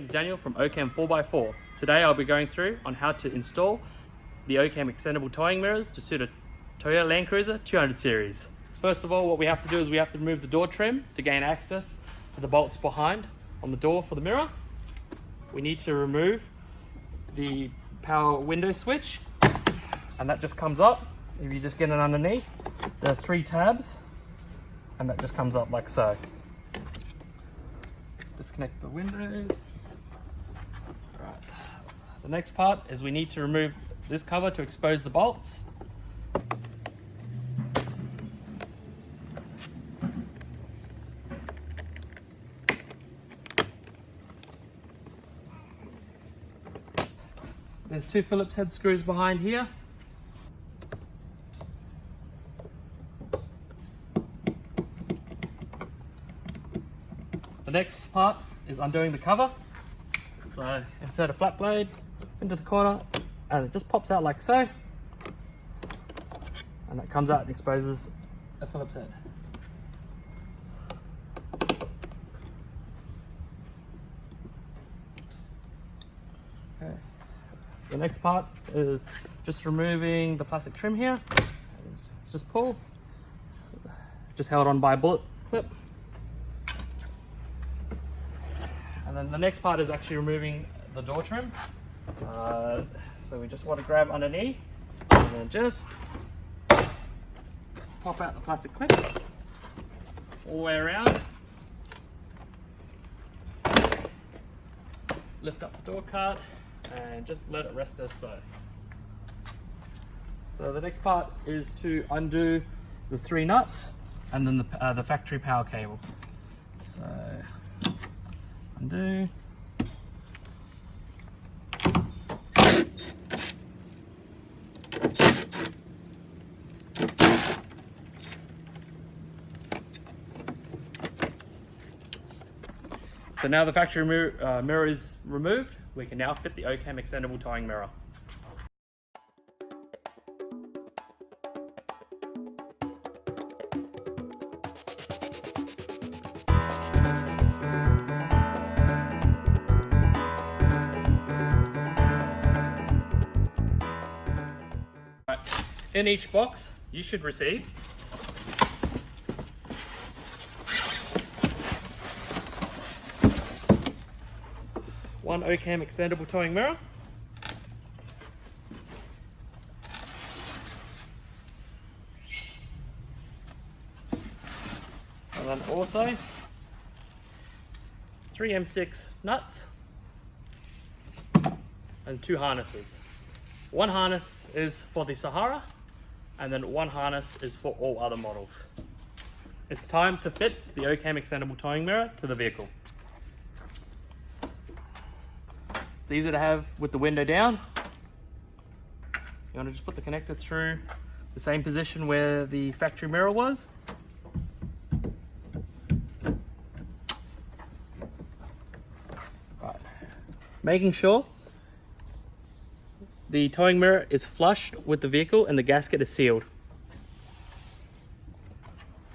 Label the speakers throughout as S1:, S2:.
S1: name's Daniel from OCAM 4x4. Today I'll be going through on how to install the OCAM extendable towing mirrors to suit a Toyota Landcruiser 200 series. First of all, what we have to do is we have to remove the door trim to gain access to the bolts behind on the door for the mirror. We need to remove the power window switch, and that just comes up. If you just get it underneath, there are 3 tabs, and that just comes up like so. Disconnect the windows. Right. The next part is we need to remove this cover to expose the bolts. There's 2 Phillips head screws behind here. The next part is undoing the cover. So insert a flat blade into the corner and it just pops out like so. And that comes out and exposes a Phillips head. Okay. The next part is just removing the plastic trim here. Just pull. Just held on by a bullet clip. And then the next part is actually removing the door trim. So we just want to grab underneath and then just pop out the plastic clips all the way around. Lift up the door cart and just let it rest as so. So the next part is to undo the 3 nuts and then the factory power cable. So undo. So now the factory mirror is removed, we can now fit the OCAM extendable towing mirror. In each box, you should receive one OCAM extendable towing mirror, and then also 3 M6 nuts and 2 harnesses. 1 harness is for the Sahara, and then 1 harness is for all other models. It's time to fit the OCAM extendable towing mirror to the vehicle. It's easy to have with the window down. You want to just put the connector through the same position where the factory mirror was. Right. Making sure the towing mirror is flush with the vehicle and the gasket is sealed.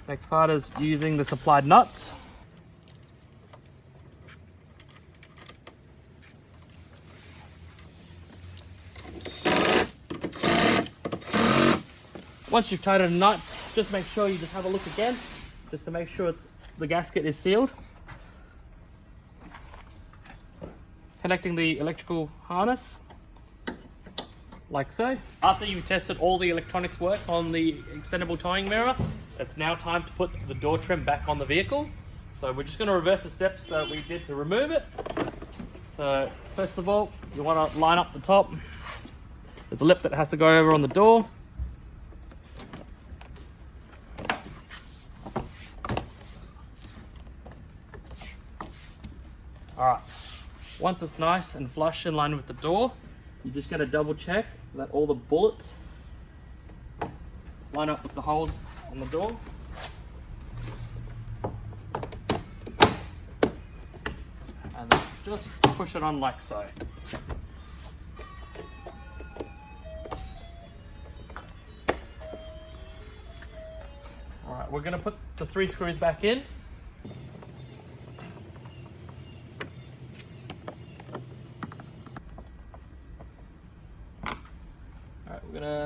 S1: Next part is using the supplied nuts. Once you've tightened the nuts, just make sure you just have a look again, just to make sure the gasket is sealed. Connecting the electrical harness, like so. After you've tested all the electronics work on the extendable towing mirror, it's now time to put the door trim back on the vehicle. So we're just going to reverse the steps that we did to remove it. So first of all, you want to line up the top. There's a lip that has to go over on the door. Alright, once it's nice and flush in line with the door, you just got to double check that all the bullets line up with the holes on the door. And then just push it on like so. Alright, we're going to put the 3 screws back in.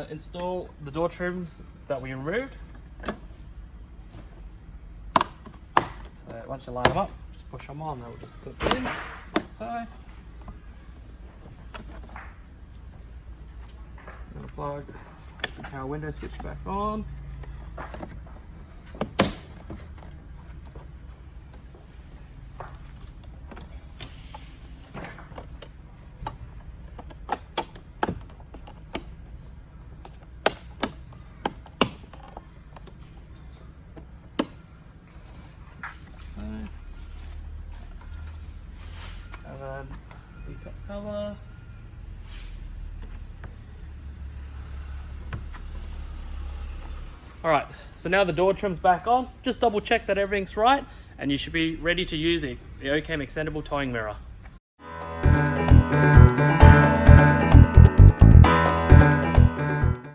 S1: to install the door trims that we removed. So once you line them up, just push them on, they'll just clip in, like so. And plug the power window switch back on. And then the top cover. Alright, so now the door trim's back on. Just double check that everything's right and you should be ready to use the OCAM Extendable Towing Mirror.